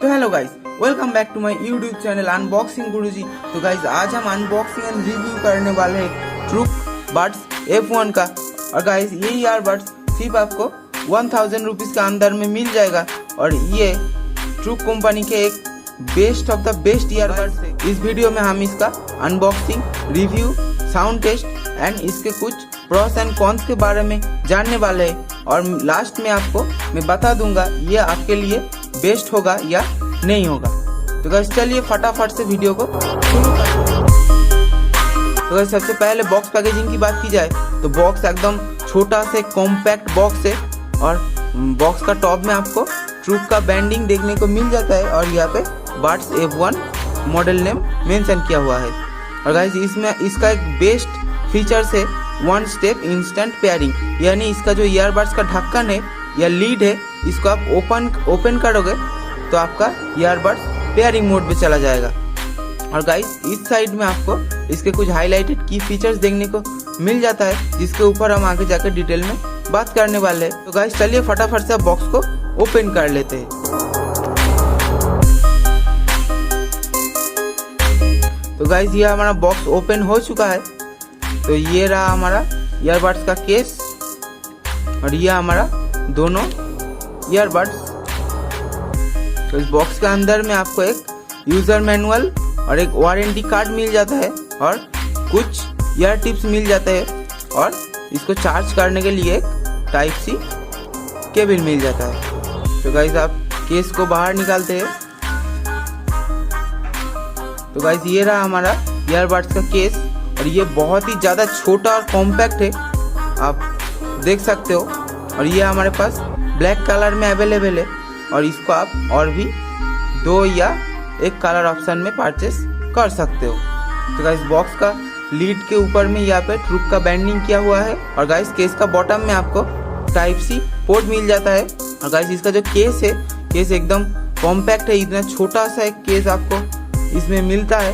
तो hello guys, welcome back to my YouTube channel unboxing Guruji. तो guys आज हम अनबॉक्सिंग एंड रिव्यू करने वाले हैं ट्रूक बड्स F1 का। और गाइस ये ईयरबड्स सिर्फ आपको 1000 रुपीज़ के अंदर में मिल जाएगा। और ये ट्रूक कंपनी के एक best of the best earbuds है। इस वीडियो में हम इसका unboxing, review, sound test and इसके कुछ प्रोस एंड कॉन्स के बारे में जानने वाले हैं। और लास्ट में आपको मैं बता दूंगा ये आपके लिए बेस्ट होगा या नहीं होगा। तो गाइस चलिए फटाफट से वीडियो को शुरू करते हैं। तो गाइस सबसे पहले बॉक्स पैकेजिंग की बात की जाए तो बॉक्स एकदम छोटा से कॉम्पैक्ट बॉक्स है। और बॉक्स का टॉप में आपको ट्रूक का बैंडिंग देखने को मिल जाता है और यहाँ पे buds F1 model name mention किया हुआ है। और गाइस इसमें इसका एक बेस्ट फीचर्स है वन स्टेप इंस्टेंट पेयरिंग, यानी इसका जो ईयरबड्स का ढक्कन है या लीड है, इसको आप ओपन करोगे तो आपका ईयरबड्स पेयरिंग मोड पे चला जाएगा। और गाइस इस साइड में आपको इसके कुछ हाईलाइटेड की फीचर्स देखने को मिल जाता है, जिसके ऊपर हम आगे जाकर डिटेल में बात करने वाले हैं। तो गाइस चलिए फटाफट से बॉक्स को ओपन कर लेते हैं। तो गाइस ये हमारा बॉक्स ओपन हो चुका है। तो ये रहा हमारा ईयरबड्स का केस और ये हमारा दोनों ईयरबड्स। तो इस बॉक्स के अंदर में आपको एक यूजर मैनुअल और एक वारंटी कार्ड मिल जाता है और कुछ ईयर टिप्स मिल जाते हैं और इसको चार्ज करने के लिए एक टाइप सी केबल मिल जाता है। तो गाइस आप केस को बाहर निकालते हैं। तो गाइस ये रहा हमारा ईयरबड्स का केस और ये बहुत ही ज़्यादा छोटा और कॉम्पैक्ट है, आप देख सकते हो। और ये हमारे पास ब्लैक कलर में अवेलेबल है और इसको आप और भी 2 या 1 कलर ऑप्शन में परचेस कर सकते हो। तो गाइस बॉक्स का लीड के ऊपर में यहाँ पे ट्रूक का बैंडिंग किया हुआ है। और गाइस केस का बॉटम में आपको टाइप सी पोर्ट मिल जाता है। और गाइस इसका जो केस है, केस एकदम कॉम्पैक्ट है, इतना छोटा सा एक केस आपको इसमें मिलता है।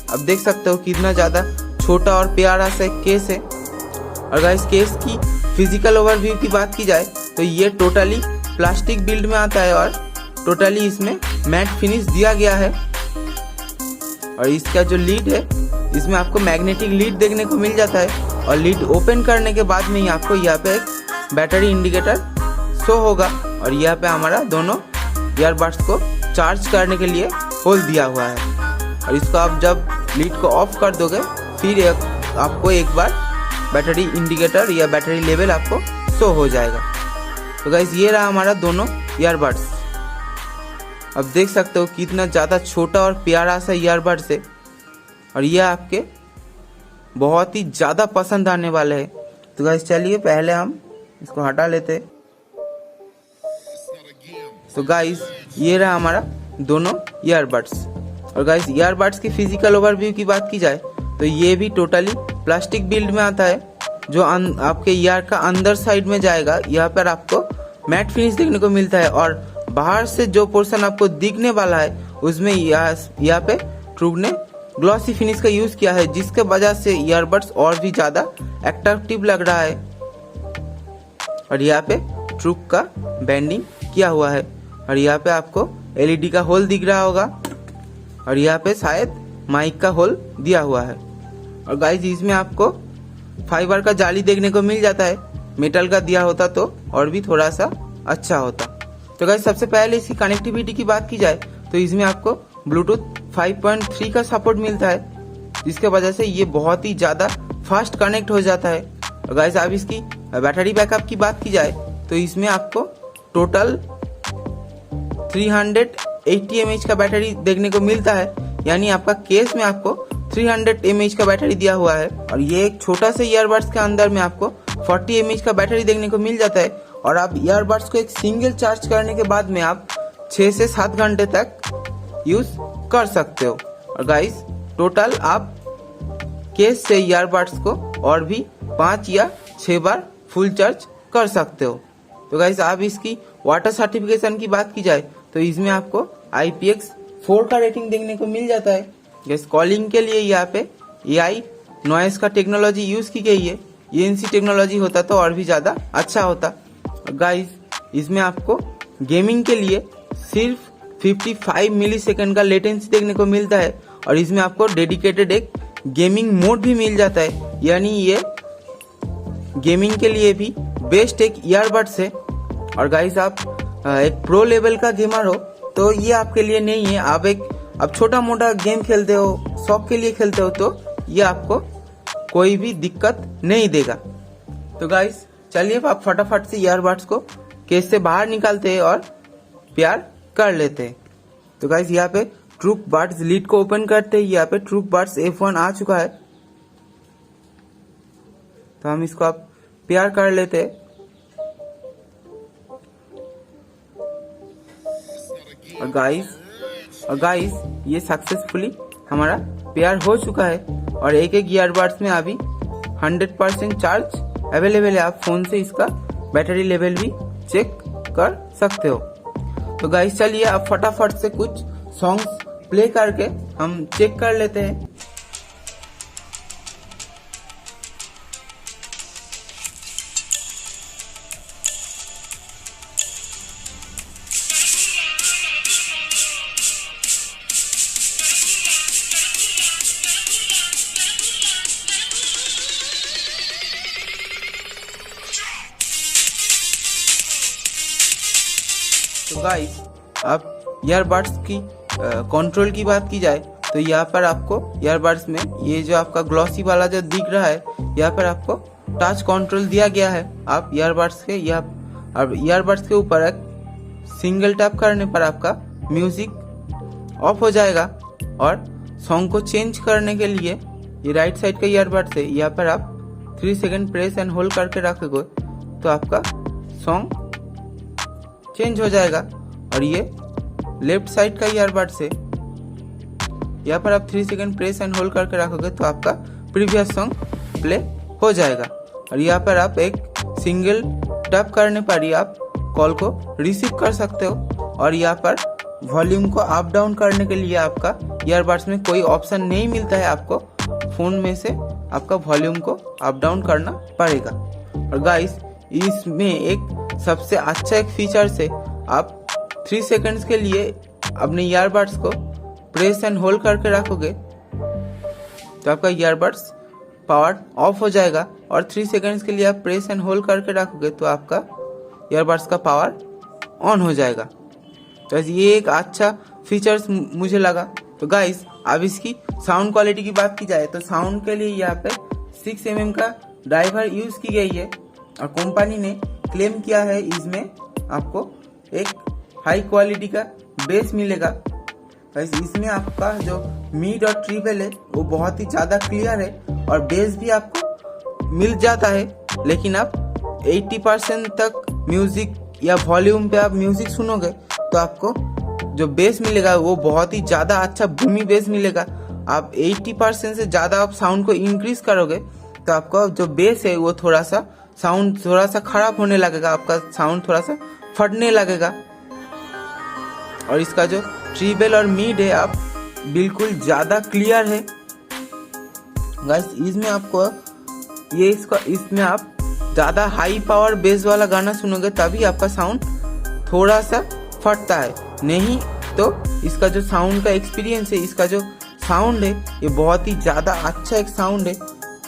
अब देख सकते हो कितना ज़्यादा छोटा और प्यारा सा एक केस है। और गाइस केस की फिजिकल ओवरव्यू की बात की जाए तो ये टोटली प्लास्टिक बिल्ड में आता है और टोटली इसमें मैट फिनिश दिया गया है। और इसका जो लीड है इसमें आपको मैग्नेटिक लीड देखने को मिल जाता है। और लीड ओपन करने के बाद में ही आपको यहाँ पे एक बैटरी इंडिकेटर शो होगा। और यहाँ पे हमारा दोनों ईयरबड्स को चार्ज करने के लिए होल दिया हुआ है। और इसको आप जब लीड को ऑफ कर दोगे फिर आपको एक बार बैटरी इंडिकेटर या बैटरी लेवल आपको शो हो जाएगा। तो गाइस ये रहा हमारा दोनों ईयरबड्स। अब देख सकते हो कितना ज़्यादा छोटा और प्यारा सा ईयरबड्स है और ये आपके बहुत ही ज़्यादा पसंद आने वाले हैं। तो गाइस चलिए पहले हम इसको हटा लेते हैं। तो गाइस ये रहा हमारा दोनों ईयरबड्स। और गाइस ईयरबड्स की फिजिकल ओवरव्यू की बात की जाए तो ये भी टोटली प्लास्टिक बिल्ड में आता है, जो आपके ईयर का अंदर साइड में जाएगा। यहाँ पर आपको मैट फिनिश देखने को मिलता है और बाहर से जो पोर्शन आपको दिखने वाला है उसमें यहाँ पे ट्रूक ने ग्लॉसी फिनिश का यूज किया है, जिसके वजह से ईयरबड्स और भी ज्यादा अट्रैक्टिव लग रहा है। और यहाँ पे ट्रूक का बैंडिंग किया हुआ है और यहाँ पे आपको LED का होल दिख रहा होगा और यहाँ पे शायद माइक का होल दिया हुआ है। और गाइस इसमें आपको फाइबर का जाली देखने को मिल जाता है, मेटल का दिया होता तो और भी थोड़ा सा अच्छा होता। तो गाइस सबसे पहले इसकी कनेक्टिविटी की बात की जाए तो इसमें आपको ब्लूटूथ 5.3 का सपोर्ट मिलता है, जिसके वजह से ये बहुत ही ज़्यादा फास्ट कनेक्ट हो जाता है। और गाइस अब इसकी बैटरी बैकअप की बात की जाए तो इसमें आपको टोटल 380 mAh का बैटरी देखने को मिलता है, यानी आपका केस में आपको 300 mAh का बैटरी दिया हुआ है। और ये एक छोटा से ईयरबड्स के अंदर में आपको 40 mAh का बैटरी देखने को मिल जाता है। और आप ईयरबड्स को एक सिंगल चार्ज करने के बाद में आप 6 से 7 घंटे तक यूज कर सकते हो। और गाइस टोटल आप केस से ईयरबड्स को और भी 5 या 6 बार फुल चार्ज कर सकते हो। तो गाइस आप इसकी वाटर सर्टिफिकेशन की बात की जाए तो इसमें आपको IPX4 का रेटिंग देखने को मिल जाता है। गैस कॉलिंग के लिए यहाँ पे AI नॉइस का टेक्नोलॉजी यूज की गई है, ANC टेक्नोलॉजी होता तो और भी ज्यादा अच्छा होता। गाइस इसमें आपको गेमिंग के लिए सिर्फ 55 मिली सेकेंड का लेटेंसी देखने को मिलता है और इसमें आपको डेडिकेटेड एक गेमिंग मोड भी मिल जाता है, यानी ये गेमिंग के लिए भी बेस्ट एक ईयरबड्स है। और गाइस आप एक प्रो लेवल का गेमर हो तो ये आपके लिए नहीं है। आप छोटा मोटा गेम खेलते हो, शौक के लिए खेलते हो, तो ये आपको कोई भी दिक्कत नहीं देगा। तो गाइस चलिए आप फटाफट से ईयरबड्स को केस से बाहर निकालते हैं और पेयर कर लेते हैं। तो गाइस यहाँ पे ट्रूक बड्स लीड को ओपन करते हैं। यहाँ पे ट्रूक बड्स F1 आ चुका है, तो हम इसको आप पेयर कर लेते हैं। और गाइस ये सक्सेसफुली हमारा पेयर हो चुका है और एक ईयरबड्स में अभी 100% चार्ज अवेलेबल है। आप फोन से इसका बैटरी लेवल भी चेक कर सकते हो। तो गाइस चलिए आप फटाफट से कुछ सॉन्ग्स प्ले करके हम चेक कर लेते हैं। तो गाइस आप ईयरबड्स की कंट्रोल की बात की जाए तो यहाँ पर आपको ईयरबड्स में ये जो आपका ग्लॉसी वाला जो दिख रहा है, यहाँ पर आपको टच कंट्रोल दिया गया है। आप ईयरबड्स के ऊपर एक सिंगल टैप करने पर आपका म्यूजिक ऑफ हो जाएगा और सॉन्ग को चेंज करने के लिए ये राइट साइड का ईयरबड्स है, यहाँ पर आप 3 सेकंड प्रेस एंड होल्ड करके रखोगे तो आपका सॉन्ग चेंज हो जाएगा। और ये लेफ्ट साइड का ईयरबड्स है, यहाँ पर आप 3 सेकंड प्रेस एंड होल्ड करके रखोगे तो आपका प्रीवियस सॉन्ग प्ले हो जाएगा। और यहाँ पर आप एक सिंगल टैप करने पर ही आप कॉल को रिसीव कर सकते हो। और यहाँ पर वॉल्यूम को अप डाउन करने के लिए आपका ईयरबड्स में कोई ऑप्शन नहीं मिलता है, आपको फोन में से आपका वॉल्यूम को अप डाउन करना पड़ेगा। और गाइस इसमें एक सबसे अच्छा एक फीचर है, आप 3 सेकंड्स के लिए अपने ईयरबड्स को प्रेस एंड होल्ड करके रखोगे तो आपका ईयरबड्स पावर ऑफ हो जाएगा और 3 सेकंड्स के लिए आप प्रेस एंड होल्ड करके रखोगे तो आपका ईयरबड्स का पावर ऑन हो जाएगा। तो ये एक अच्छा फीचर्स मुझे लगा। तो गाइस अब इसकी साउंड क्वालिटी की बात की जाए तो साउंड के लिए यहाँ पे 6 mm का ड्राइवर यूज की गई है और कंपनी ने क्लेम किया है इसमें आपको एक हाई क्वालिटी का बेस मिलेगा। गाइस इसमें आपका जो मिड और ट्रिपल है वो बहुत ही ज़्यादा क्लियर है और बेस भी आपको मिल जाता है, लेकिन आप 80% तक म्यूजिक या वॉल्यूम पे आप म्यूजिक सुनोगे तो आपको जो बेस मिलेगा वो बहुत ही ज़्यादा अच्छा बूमी बेस मिलेगा। आप 80% से ज़्यादा आप साउंड को इंक्रीज करोगे तो आपका जो बेस है वो साउंड थोड़ा सा खराब होने लगेगा, आपका साउंड थोड़ा सा फटने लगेगा। और इसका जो ट्रिबल और मिड है आप बिल्कुल ज़्यादा क्लियर है। गाइस इसमें आपको इसमें आप ज़्यादा हाई पावर बेस वाला गाना सुनोगे तभी आपका साउंड थोड़ा सा फटता है, नहीं तो इसका जो साउंड का एक्सपीरियंस है, इसका जो साउंड है ये बहुत ही ज़्यादा अच्छा एक साउंड है।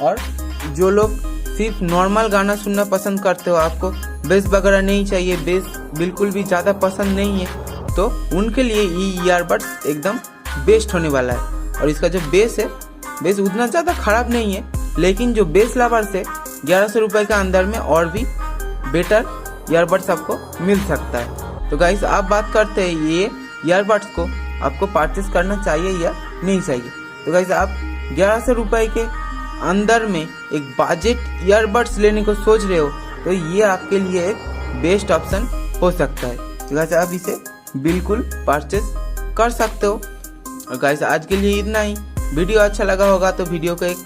और जो लोग सिर्फ नॉर्मल गाना सुनना पसंद करते हो, आपको बेस वगैरह नहीं चाहिए, बेस बिल्कुल भी ज़्यादा पसंद नहीं है, तो उनके लिए ये ईयरबड्स एकदम बेस्ट होने वाला है। और इसका जो बेस है, बेस उतना ज़्यादा खराब नहीं है, लेकिन जो बेस लवर्स है 1100 रुपये के अंदर में और भी बेटर ईयरबड्स आपको मिल सकता है। तो गाइस आप बात करते हैं ये ईयरबड्स को आपको परचेस करना चाहिए या नहीं चाहिए। तो गाइस आप 1100 रुपये के अंदर में एक बजट ईयरबड्स लेने को सोच रहे हो तो ये आपके लिए एक बेस्ट ऑप्शन हो सकता है। तो गाइस आप इसे बिल्कुल परचेस कर सकते हो। और गाइस आज के लिए इतना ही। वीडियो अच्छा लगा होगा तो वीडियो को एक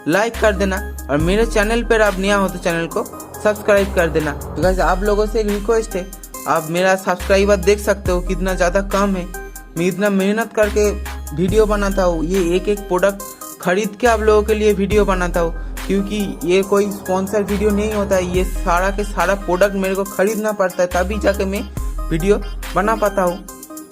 लाइक कर देना और मेरे चैनल पर आप नया हो तो चैनल को सब्सक्राइब कर देना। तो गाइस आप लोगों से एक रिक्वेस्ट है, आप मेरा सब्सक्राइबर देख सकते हो कितना ज़्यादा कम है। मैं इतना मेहनत करके वीडियो बनाता हूँ, ये एक एक प्रोडक्ट खरीद के आप लोगों के लिए वीडियो बनाता हूँ, क्योंकि ये कोई स्पॉन्सर वीडियो नहीं होता है, ये सारा के सारा प्रोडक्ट मेरे को खरीदना पड़ता है तभी जाके मैं वीडियो बना पाता हूँ।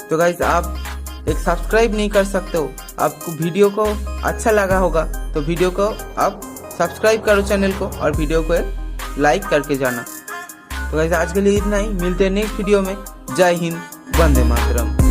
तो गाइज आप एक सब्सक्राइब नहीं कर सकते हो। आपको वीडियो को अच्छा लगा होगा तो वीडियो को आप सब्सक्राइब करो चैनल को और वीडियो को लाइक करके जाना। तो गाइज आज के लिए इतना ही, मिलते हैं नेक्स्ट वीडियो में। जय हिंद, वंदे मातरम।